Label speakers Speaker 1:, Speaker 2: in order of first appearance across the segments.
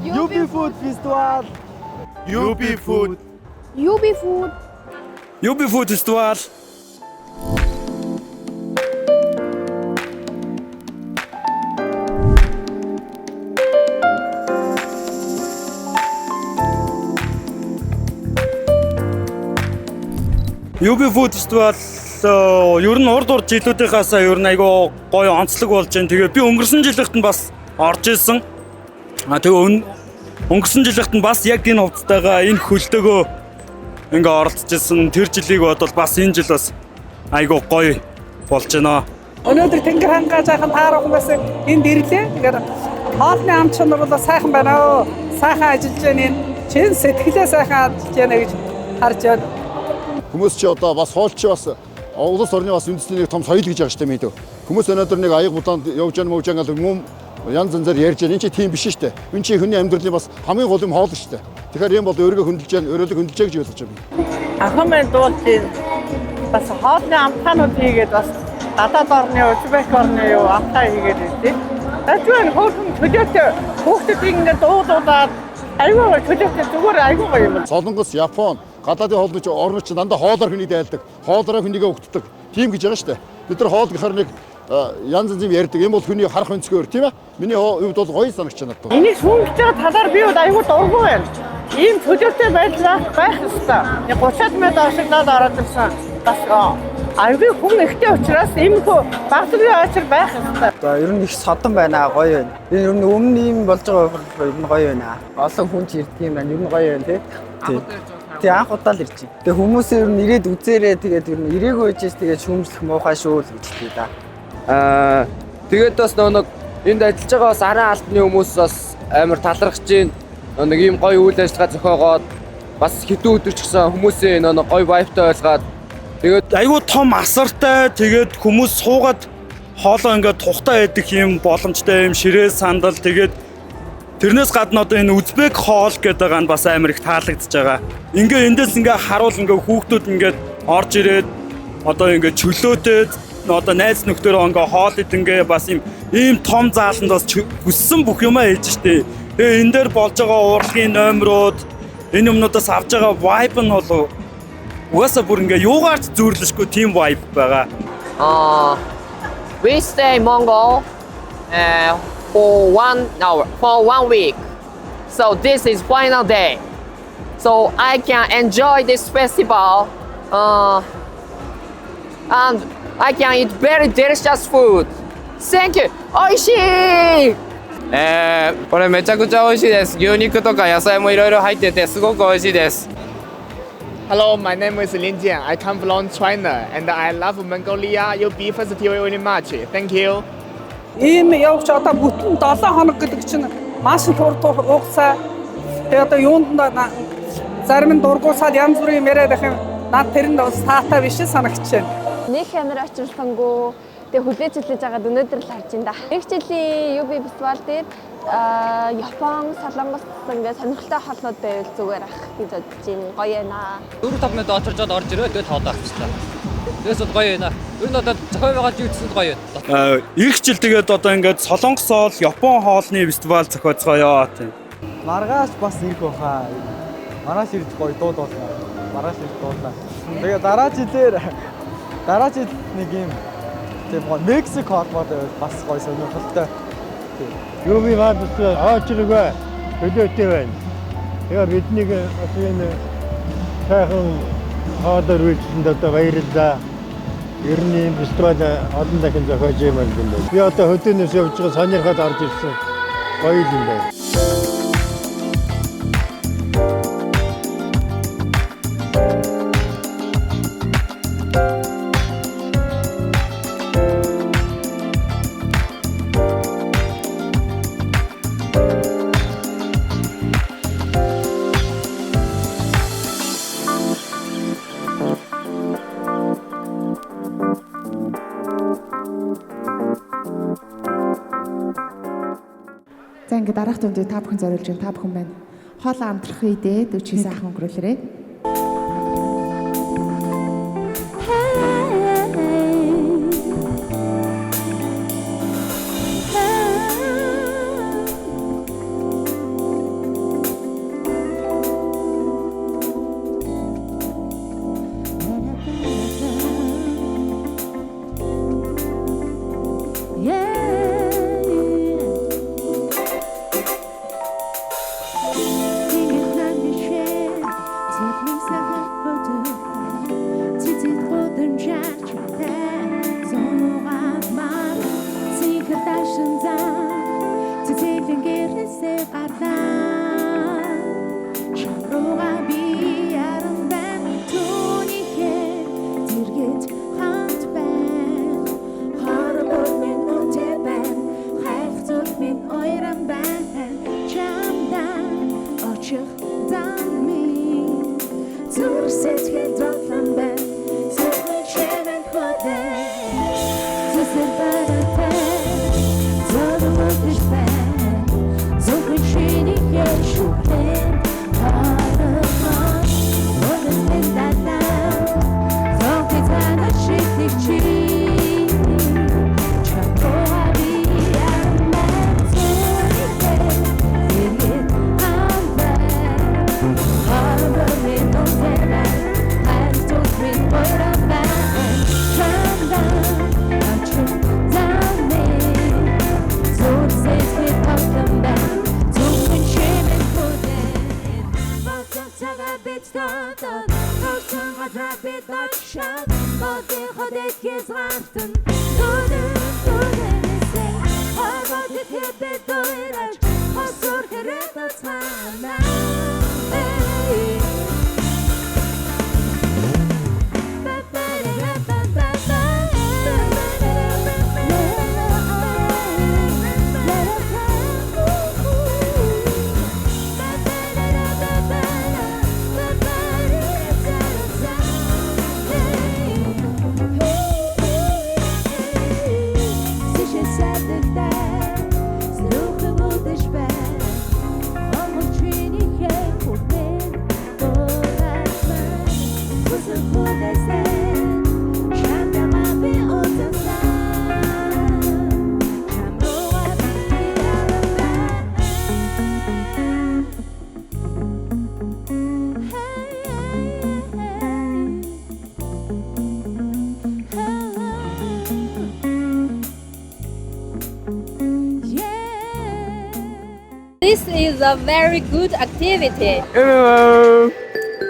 Speaker 1: UB Food Festival.
Speaker 2: UB Food.
Speaker 3: UB Food.
Speaker 2: UB Food Festival. UB Food Festival ер нь урд жилүүдийнхээс ер нь айгүй гоё онцлог болж байна. Тэгээ би өнгөрсөн жилийнхэд нь бас орж исэн. Тэгээ өнгөрсөн жилийнхэд нь бас яг энэ хувцастайгаа энэ хөлтөөгөө ингээ оролцож исэн. Тэр жилийг бодвол бас энэ жил бас айгүй гоё болж байна.
Speaker 4: Өнөөдөр тэнгэр хангаа жаахан таарах хүмүүс энд ирлээ. Тэгэхээр хоолны ам чанар бол сайхан байна. Сайхан ажиллаж байна. Чин сэтгэлээ сайхан ажиллаж байна гэж харж байна.
Speaker 5: Хүмүүс чи одоо бас хоолч бас улс орны бас үндэсний нэг том соёл гэж байгаа шүү дээ мэдээ. Хүмүүс өнөөдөр нэг аяг будаанд явж яана мөвж яана юм янз янзаар ярьж байна. Энэ чи тийм биш шүү дээ. Энэ чи хүний амьдралын бас хамгийн гол юм хоол шүү дээ. Тэгэхээр юм бол өөрийгөө хөндлөж яана, өөрөөдөө хөндлөж гэж ойлгож байна.
Speaker 4: Ахын маань дуулж бас хоолны амтаанууд хийгээд бас гадаад орны Узбек орны юу амтаа хийгээд ирсэн. Ажгүй хөөрхөн төлөөтэй хүүхдэд ингээд дуудаад аюугаа төлөөтэй зүгээр аюугаа юм.
Speaker 5: Солонгос, Япон гадаадын хоолны орнууд ч дандаа хоолоор хүнийг дайлдаг, хоолороо хүнийгээ өгддөг. Тийм гэж байгаа шүү дээ. Бид нар хоол гэхэр нэг янз янз юм ярьдаг. Энэ бол хүний харах өнцгөр тийм ээ. Миний хувьд бол гоё санагч надад.
Speaker 4: Энийг шүүмжиж байгаа талаар би бол аюу дургүй байна. Ийм төлөвтэй байдлаа байх ёстой. 30-аад мянга ашиглаад ороод ирсэн. Бас аюу хүн ихтэй учраас иймэрхүү багцлын очир байх ёстой.
Speaker 1: За ер нь их содон байна, гоё байна. Энэ ер нь өмнө ийм болж байгаа ер нь гоё байна. Олон хүн ч ирдэг юм байна. Ер нь гоё байна тий. Тэг анх удаа л ирж байна. Тэг хүмүүс ер нь ирээд үзээрээ тэгээд ер нь ирээгүй байжээс тэгээд шүүмжлэх муухай шүү л гэж хэлээ да.
Speaker 6: Тэгээд бас нэг энд ажиллаж байгаа бас арай алтны хүмүүс бас амар талархаж байна. Нэг ийм гоё үйл ажиллагаа зохиогоод бас хэдэн өдөр ч гэсэн хүмүүсийн нэг гоё вайбтай байлгаад тэгээд
Speaker 2: айгүй том асартай тэгээд хүмүүс суугаад хоолоо ингээд тухтай байдаг юм боломжтой юм ширээ сандал тэгээд тэрнээс гадна одоо энэ Узбек хоол гэдэг байгаа нь бас амар их таалагдж байгаа. Ингээ эндээс ингээ харуул ингээ хүүхдүүд ингээд орж ирээд одоо ингээ чөлөөтэй одоо найз нөхдөөрөө ингээ хоол идэнгээ бас ийм том зааланд бас хүссэн бүх юмаа хийж штэ. Тэгээ энэ дээр болж байгаа урлагийн номерууд энэ юмнуудаас авж байгаа vibe нь бол угаасаа бүр ингээ юугаарч зөөрлөшгүй team vibe байгаа.
Speaker 7: We stay Mongol for 1 hour, for 1 week. So this is final day. So I can enjoy this festival and I can eat very delicious food. Thank you. Oishii!
Speaker 6: これめちゃくちゃ美味しいです。牛肉とか野菜もいろいろ入っててすごく美味しいです。
Speaker 8: Hello, my name is Lin Jian. I come from China and I love Mongolia UB Festival very much. Thank you.
Speaker 4: Ийм явж одоо бүтэн 7 хоног гэдэг чинь маш их урт хугацаа. Тэгээ одоо юунд зарим нь дургуусаад янз бүрийн яриад байх юм. Наад тэрэнд бас таатай биш санагч байна.
Speaker 3: Нэг камер очирсангүй. Тэгээ хүлээж хэлж байгаад өнөөдөр л харж байна да. Нэг жилийн UB фестивал дээр Япон, Солонгос ингээд сонирхолтой хоолнууд байвал зүгээр ах гэж бодож байна. Гоё байна.
Speaker 9: 4-5 минут очирчод орж ирээ тэгээд хоолоо авчихлаа. Тэгээс бол гоё байна. Ер нь одоо зохио байгаа зүйлсэнд гоё байна.
Speaker 2: Ирэх жил тэгээд одоо ингээд Солонгос хоол, Япон хоолны фестивал зохиоцгоё тийм.
Speaker 1: Маргааш бас ирэх баха. Маргааш ирж гоё дуудуулна. Маргааш ирж дуулна. Тэгээ дараа жил нэг юм тийм Мексик хоолмод бас гоё сонирхолтой.
Speaker 10: Юу би гадтай очиргаа хөдөөтэй байна. Тэгээ биднийг бас энэ сайхан хоолоор үйлчлэнд одоо баярлалаа. Ер нь фестивал олон дахин зохиож юм байна. Би одоо хөдөөнөөс явж байгаа сонирхоод орж ирсэн. Гоё юм байна.
Speaker 11: За ингээд дараах дүндээ та бүхэн зориулж юм та бүхэн байна. Хоолоо амтрах үедээ 49 ахын өнгөрүүлээрэй. гарлаа чамруугаа би яран байна түүнийхээ зэрэгт хамт байна харбор минь үнтэй байна хайрцаг минь ойрон байна чамдан очих дан минь зүр сэтгэл дотлон байна зөвхөн чимэн хөдөө зүсэр баратай зөвхөн байна зөвхөн чиний хэшүүхэн хараа одон мэдана зөвхөн тана шигтик чи чамруугаа би яран байна зэрэг хамт байна харбор минь үнтэй байна хайрцаг минь ойрон байна чамдан очих дан минь зүр сэтгэл дотлон байна зөвхөн чимэн хөдөө батсан цагаа бид татаад төгсөн газар бид очиад бодын ходэт хязгаартан төдөөсэй харбод хэбэд доираж хосор хэрэг тацаана
Speaker 12: This is a very good activity.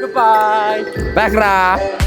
Speaker 2: Goodbye.
Speaker 6: Bakra.